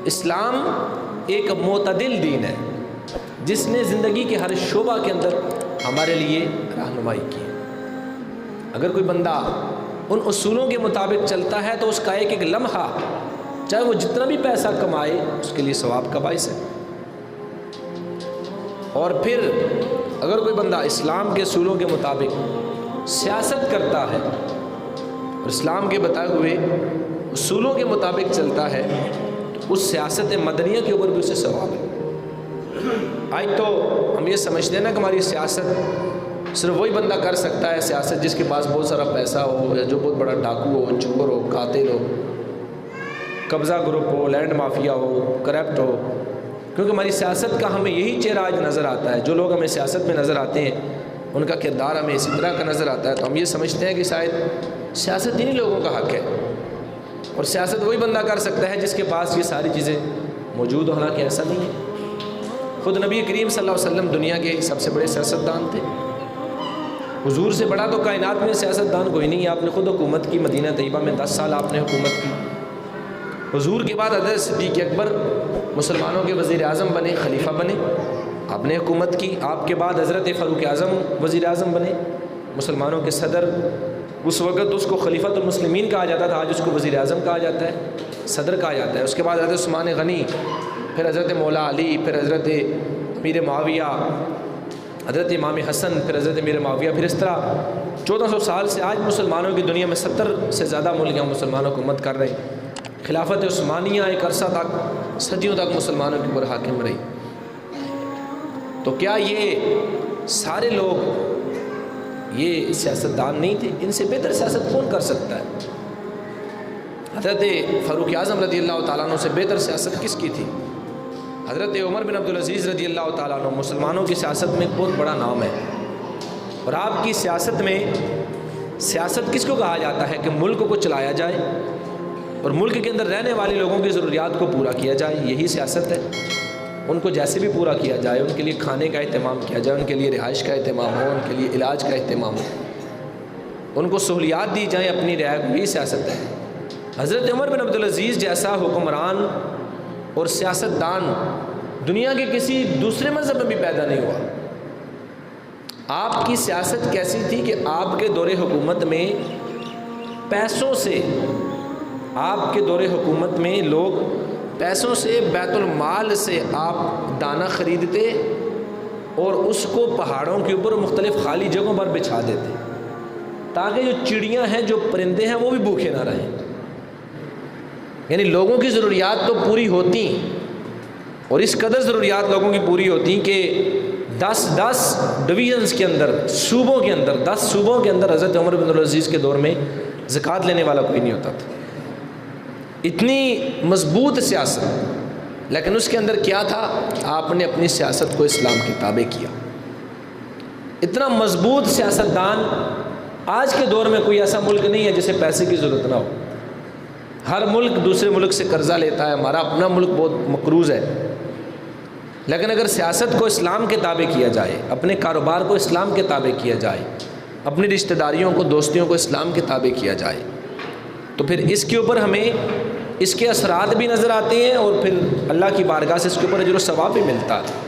اسلام ایک معتدل دین ہے جس نے زندگی کے ہر شعبہ کے اندر ہمارے لیے رہنمائی کی ہے۔ اگر کوئی بندہ ان اصولوں کے مطابق چلتا ہے تو اس کا ایک ایک لمحہ چاہے وہ جتنا بھی پیسہ کمائے اس کے لیے ثواب کا باعث ہے۔ اور پھر اگر کوئی بندہ اسلام کے اصولوں کے مطابق سیاست کرتا ہے اور اسلام کے بتائے ہوئے اصولوں کے مطابق چلتا ہے تو اس سیاست مدنیہ کے اوپر بھی اسے ثواب ہے۔ آج تو ہم یہ سمجھتے ہیں نا کہ ہماری سیاست صرف وہی بندہ کر سکتا ہے سیاست جس کے پاس بہت سارا پیسہ ہو، یا جو بہت بڑا ڈاکو ہو، چور ہو، قاتل ہو، قبضہ گروپ ہو، لینڈ مافیا ہو، کرپٹ ہو۔ کیونکہ ہماری سیاست کا ہمیں یہی چہرہ آج نظر آتا ہے، جو لوگ ہمیں سیاست میں نظر آتے ہیں ان کا کردار ہمیں اسی طرح کا نظر آتا ہے، تو ہم یہ سمجھتے ہیں کہ شاید سیاست انہی لوگوں کا حق ہے اور سیاست وہی بندہ کر سکتا ہے جس کے پاس یہ ساری چیزیں موجود ہونا، کہ ایسا نہیں ہے۔ خود نبی کریم صلی اللہ علیہ وسلم دنیا کے سب سے بڑے سیاستدان تھے۔ حضور سے بڑا تو کائنات میں سیاستدان کوئی نہیں ہے۔ آپ نے خود حکومت کی، مدینہ طیبہ میں 10 سال آپ نے حکومت کی۔ حضور کے بعد حضرت صدیق اکبر مسلمانوں کے وزیر اعظم بنے، خلیفہ بنے، آپ نے حکومت کی۔ آپ کے بعد حضرت فاروق اعظم وزیر اعظم بنے، مسلمانوں کے صدر۔ اس وقت اس کو خلیفۃ المسلمین کہا جاتا تھا، آج اس کو وزیر اعظم کہا جاتا ہے، صدر کہا جاتا ہے۔ اس کے بعد حضرت عثمان غنی، پھر حضرت مولا علی، پھر حضرت امیر معاویہ، حضرت امام حسن، پھر حضرت امیر معاویہ، پھر اس طرح 1400 سال سے آج مسلمانوں کی دنیا میں 70 سے زیادہ ملک مسلمانوں کو حکومت کر رہے ہیں۔ خلافت عثمانیہ ایک عرصہ تک، صدیوں تک مسلمانوں کے اوپر حاکم رہی۔ تو کیا یہ سارے لوگ یہ سیاستدان نہیں تھے؟ ان سے بہتر سیاست کون کر سکتا ہے؟ حضرت فاروق اعظم رضی اللہ تعالیٰ عنہ سے بہتر سیاست کس کی تھی؟ حضرت عمر بن عبدالعزیز رضی اللہ تعالیٰ عنہ مسلمانوں کی سیاست میں بہت بڑا نام ہے، اور آپ کی سیاست میں سیاست کس کو کہا جاتا ہے؟ کہ ملک کو چلایا جائے اور ملک کے اندر رہنے والے لوگوں کی ضروریات کو پورا کیا جائے، یہی سیاست ہے۔ ان کو جیسے بھی پورا کیا جائے، ان کے لیے کھانے کا اہتمام کیا جائے، ان کے لیے رہائش کا اہتمام ہو، ان کے لیے علاج کا اہتمام ہو، ان کو سہولیات دی جائیں اپنی رعایا کو، یہی سیاست ہے۔ حضرت عمر بن عبدالعزیز جیسا حکمران اور سیاستدان دنیا کے کسی دوسرے مذہب میں بھی پیدا نہیں ہوا۔ آپ کی سیاست کیسی تھی کہ آپ کے دور حکومت میں پیسوں سے، آپ کے دور حکومت میں لوگ پیسوں سے، بیت المال سے آپ دانہ خریدتے اور اس کو پہاڑوں کے اوپر مختلف خالی جگہوں پر بچھا دیتے تاکہ جو چڑیاں ہیں، جو پرندے ہیں، وہ بھی بھوکے نہ رہیں۔ یعنی لوگوں کی ضروریات تو پوری ہوتی، اور اس قدر ضروریات لوگوں کی پوری ہوتی کہ 10 ڈویژنز کے اندر، صوبوں کے اندر، 10 صوبوں کے اندر حضرت عمر بن عبدالعزیز کے دور میں زکوٰۃ لینے والا کوئی نہیں ہوتا تھا۔ اتنی مضبوط سیاست، لیکن اس کے اندر کیا تھا؟ آپ نے اپنی سیاست کو اسلام کے تابع کیا۔ اتنا مضبوط سیاستدان آج کے دور میں کوئی ایسا ملک نہیں ہے جسے پیسے کی ضرورت نہ ہو۔ ہر ملک دوسرے ملک سے قرضہ لیتا ہے، ہمارا اپنا ملک بہت مقروض ہے، لیکن اگر سیاست کو اسلام کے تابع کیا جائے، اپنے کاروبار کو اسلام کے تابع کیا جائے، اپنی رشتہ داریوں کو، دوستیوں کو اسلام کے تابع کیا جائے، تو پھر اس کے اوپر ہمیں اس کے اثرات بھی نظر آتے ہیں، اور پھر اللہ کی بارگاہ سے اس کے اوپر اجر و ثواب بھی ملتا ہے۔